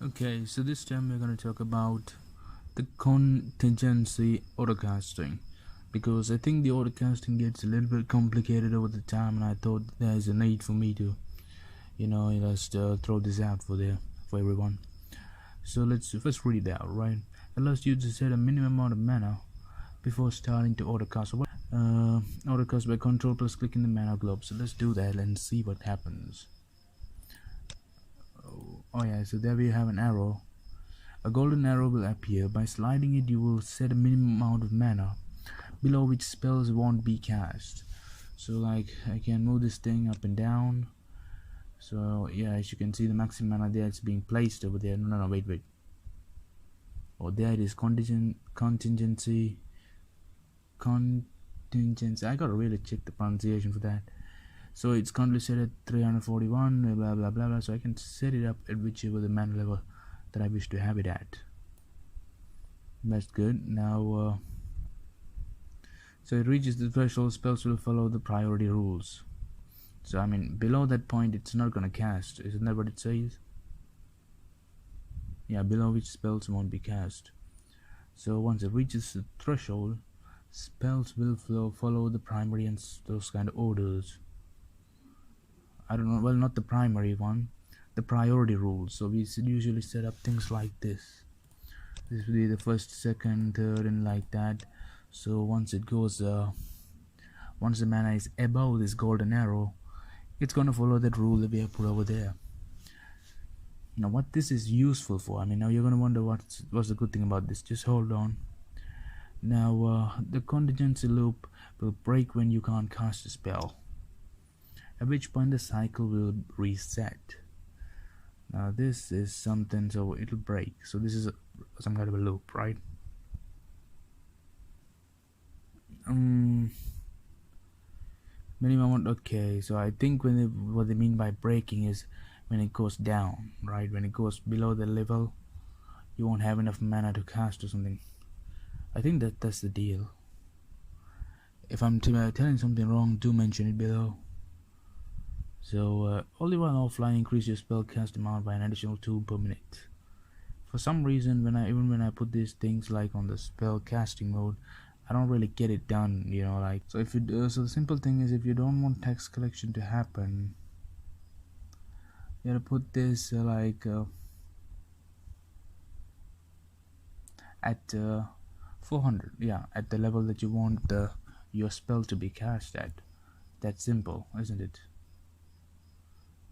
Okay, so this time we're going to talk about the contingency autocasting, because I think the autocasting gets a little bit complicated over the time, and I thought there's a need for me to, just throw this out for everyone. So let's first read it out, right? It allows you to set a minimum amount of mana before starting to autocast. So autocast by control plus clicking the mana globe. So let's do that and see what happens. Oh yeah, so there we have an arrow. A golden arrow will appear. By sliding it, you will set a minimum amount of mana below which spells won't be cast. So like I can move this thing up and down. So yeah, as you can see, the maximum mana there, it's being placed over there. No, wait. Oh, there it is. Contingency. I gotta really check the pronunciation for that. So it's currently set at 341, blah blah blah blah. So I can set it up at whichever the mana level that I wish to have it at. That's good. Now, so it reaches the threshold, spells will follow the priority rules. So I mean, below that point, it's not gonna cast. Isn't that what it says? Yeah, below which spells won't be cast. So once it reaches the threshold, spells will follow the primary and those kind of orders. I don't know, well, not the primary one, the priority rules. So we usually set up things like this. This will be the first, second, third, and like that. So once it goes, once the mana is above this golden arrow, it's gonna follow that rule that we have put over there. Now what this is useful for, I mean, now you're gonna wonder what's the good thing about this. Just hold on. Now the contingency loop will break when you can't cast a spell, at which point the cycle will reset. Now this is something, so it'll break. So this is some kind of a loop, right? Minimum. Okay, so I think what they mean by breaking is when it goes down, right? When it goes below the level, you won't have enough mana to cast or something. I think that's the deal. If I'm telling something wrong, do mention it below. So only while offline, increase your spell cast amount by an additional 2 per minute. For some reason, even when I put these things like on the spell casting mode, I don't really get it done, like. So if you so the simple thing is, if you don't want tax collection to happen, you gotta put this at 400, yeah, at the level that you want your spell to be cast at. That's simple, isn't it?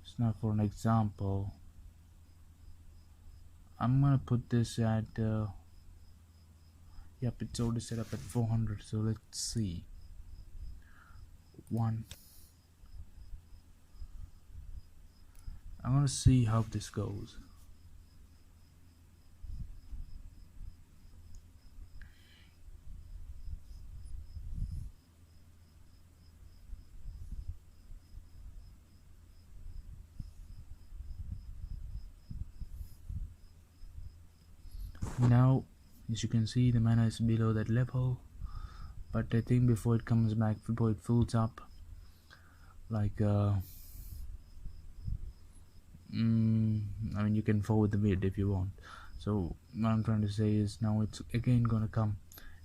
So now for an example, I'm gonna put this at yep, it's already set up at 400. So let's see. 1. I'm gonna see how this goes. Now, as you can see, the mana is below that level, but I think before it comes back, before it fills up, like I mean, you can forward the bid if you want. So what I'm trying to say is, now it's again gonna come,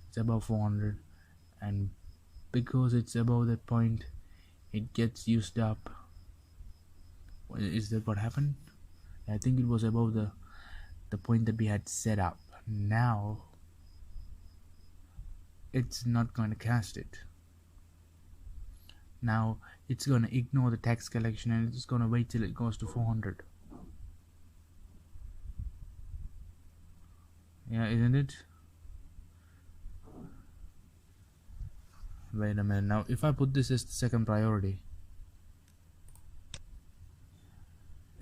it's above 400, and because it's above that point, it gets used up. Is that what happened? I think it was above the point that we had set up. Now it's not going to cast it. Now it's going to ignore the tax collection and it's going to wait till it goes to 400. Yeah, isn't it? Wait a minute. Now if I put this as the second priority,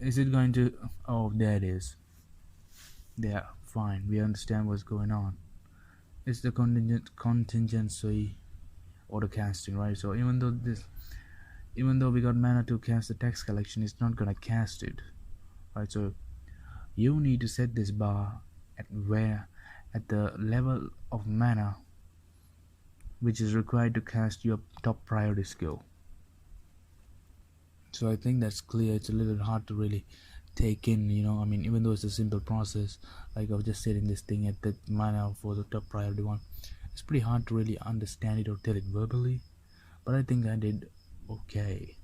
is it going to... oh, there it is. There, fine, we understand what's going on. It's the contingency autocasting, right? So even though we got mana to cast the tax collection, it's not gonna cast it, right? So you need to set this bar at the level of mana which is required to cast your top priority skill. So I think that's clear. It's a little hard to really take in, you know. I mean, even though it's a simple process, like I was just setting this thing at the minor for the top priority one, it's pretty hard to really understand it or tell it verbally, but I think I did okay.